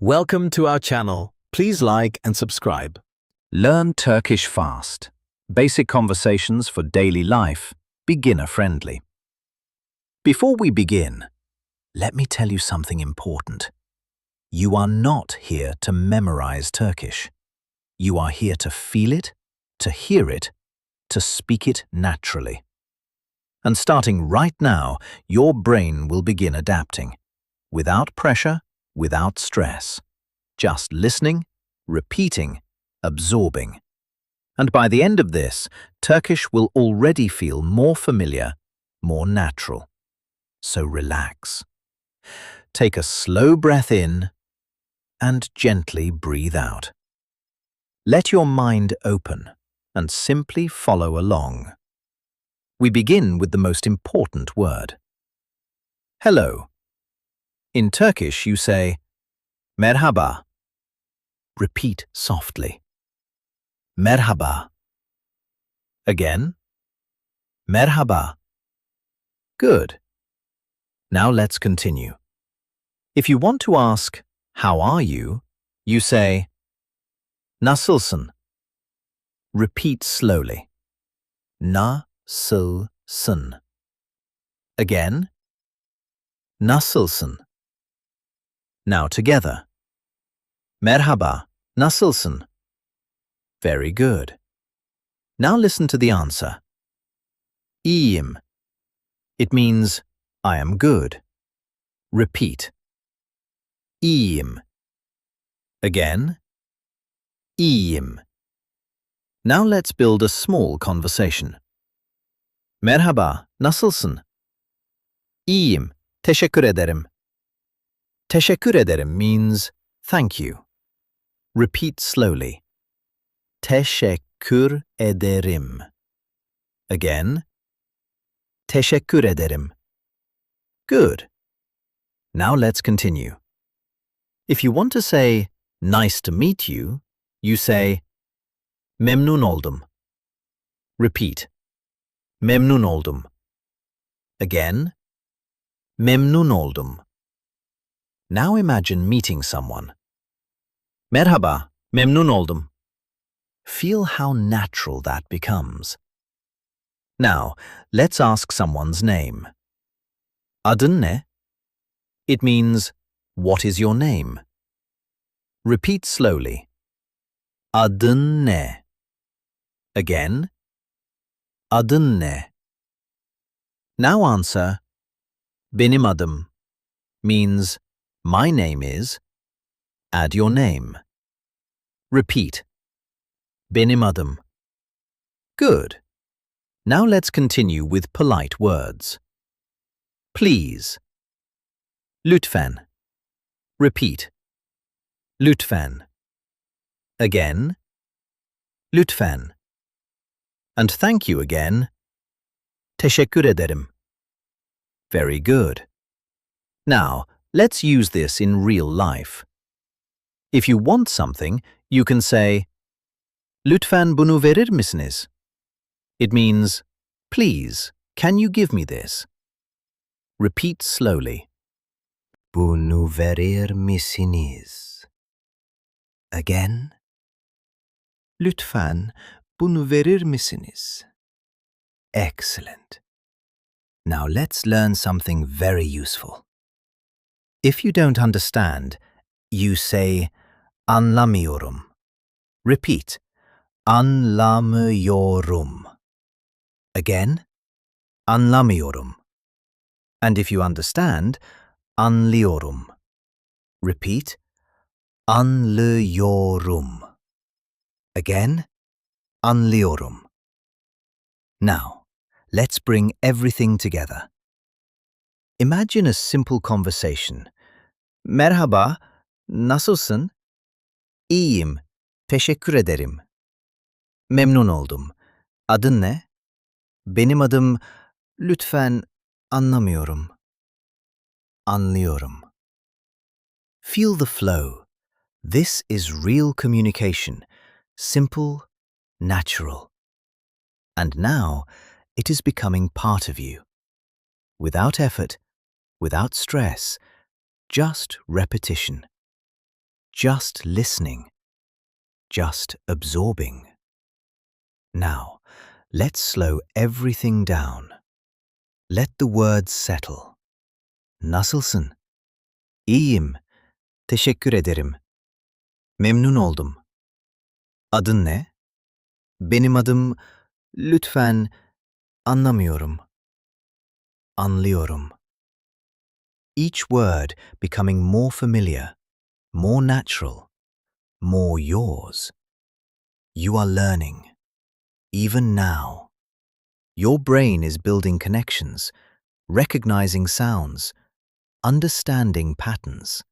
Welcome to our channel. Please like and subscribe. Learn Turkish fast. Basic conversations for daily life, beginner-friendly. Before we begin, let me tell you something important. You are not here to memorize Turkish. You are here to feel it, to hear it, to speak it naturally. And starting right now, your brain will begin adapting. Without pressure, without stress. Just listening, repeating, absorbing. And by the end of this, Turkish will already feel more familiar, more natural. So relax. Take a slow breath in and gently breathe out. Let your mind open and simply follow along. We begin with the most important word. Hello. In Turkish, you say, Merhaba. Repeat softly. Merhaba. Again. Merhaba. Good. Now let's continue. If you want to ask, how are you? You say, Nasılsın? Repeat slowly. Nasılsın? Again. Nasılsın? Now together. Merhaba, nasılsın? Very good. Now listen to the answer. İyiyim. It means, I am good. Repeat. İyiyim. Again. İyiyim. Now let's build a small conversation. Merhaba, nasılsın? İyiyim, teşekkür ederim. Teşekkür ederim means thank you. Repeat slowly. Teşekkür ederim. Again. Teşekkür ederim. Good. Now let's continue. If you want to say, nice to meet you, you say, memnun oldum. Repeat. Memnun oldum. Again. Memnun oldum. Now imagine meeting someone. Merhaba, memnun oldum. Feel how natural that becomes. Now, let's ask someone's name. Adın ne? It means, what is your name? Repeat slowly. Adın ne? Again. Adın ne? Now answer, benim adım, means, my name is. Add your name. Repeat. Benim adım. Good. Now let's continue with polite words. Please. Lütfen. Repeat. Lütfen. Again. Lütfen. And thank you again. Teşekkür ederim. Very good. Now, let's use this in real life. If you want something, you can say, Lütfen bunu verir misiniz? It means, please, can you give me this? Repeat slowly. Bunu verir misiniz? Again. Lütfen bunu verir misiniz? Excellent. Now let's learn something very useful. If you don't understand, you say, anlamıyorum. Repeat. Anlamıyorum. Again. Anlamıyorum. And if you understand, anlıyorum. Repeat. Anlıyorum. Again. Anlıyorum. Now, let's bring everything together. Imagine a simple conversation. Merhaba, nasılsın? İyiyim, teşekkür ederim. Memnun oldum. Adın ne? Benim adım, lütfen, anlamıyorum. Anlıyorum. Feel the flow. This is real communication. Simple, natural. And now, it is becoming part of you. Without effort, without stress, just repetition. just listening, just absorbing. Now, let's slow everything down. Let the words settle. Nasılsın? İyiyim. Teşekkür ederim. Memnun oldum. Adın ne? Benim adım... Lütfen, anlamıyorum. Anlıyorum. Each word becoming more familiar, more natural, more yours. You are learning. Even now. Your brain is building connections, recognizing sounds, understanding patterns.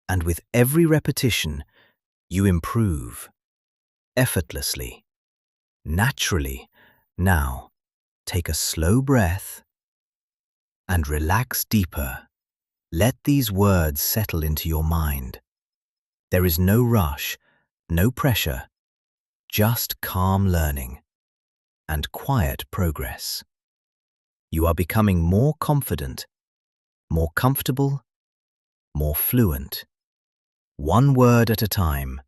And with every repetition, you improve. Effortlessly. Naturally. Now, take a slow breath and relax deeper. Let these words settle into your mind. There is no rush, no pressure, just calm learning and quiet progress. You are becoming more confident, more comfortable, more fluent. One word at a time,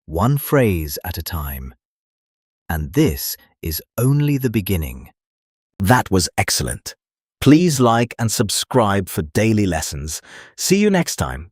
one phrase at a time. And this is only the beginning. That was excellent. Please like and subscribe for daily lessons. See you next time.